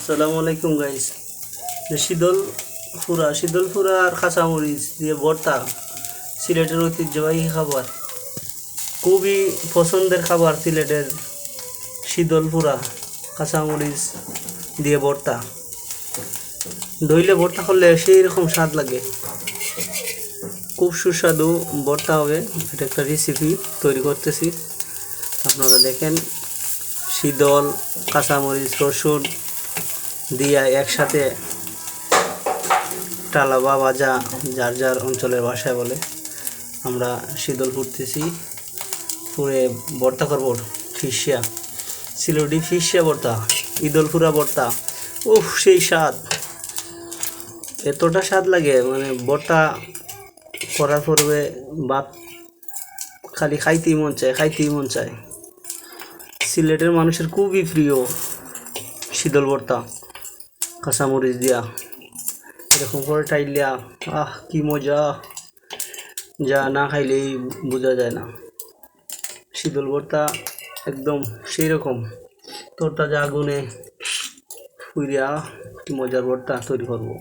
আসসালামু আলাইকুম গাইস। শীতল ফুরা আর কাঁচামরিচ দিয়ে ভর্তা সিলেটের ঐতিহ্যবাহী খাবার, খুবই পছন্দের খাবার সিলেটের। শীতল ফুরা কাঁচামরিচ দিয়ে ভর্তা, দইলে ভর্তা করলে সেই রকম স্বাদ লাগে, খুব সুস্বাদু ভর্তা হবে। এটা একটা রেসিপি তৈরি করতেছি, আপনারা দেখেন। শীতল কাঁচামরিচ রসুন দিয়া একসাথে টালা বা ভাজা, যার যার অঞ্চলের ভাষায় বলে, আমরা শীতল ফুটতেছি, ফুরে ভর্তা করব। ফিসিয়া, সিলেটি ফিসিয়া ভর্তা, ঈদল ফুরা ভর্তা, উফ সেই স্বাদ, এতটা স্বাদ লাগে, মানে ভর্তা করার পরে ভাত খালি খাইতেই মন চায়, খাইতেই মন চায়। সিলেটের মানুষের খুবই প্রিয় শীতল ভর্তা কাঁচামরিচ দিয়া, এরকম করে টাইলিয়া, আহ কি মজা, যা না খাইলেই বোঝা যায় না। শীতল ভর্তা একদম সেই রকম তরতাজা আগুনে ফুইরা কি মজার ভর্তা তৈরি করবো।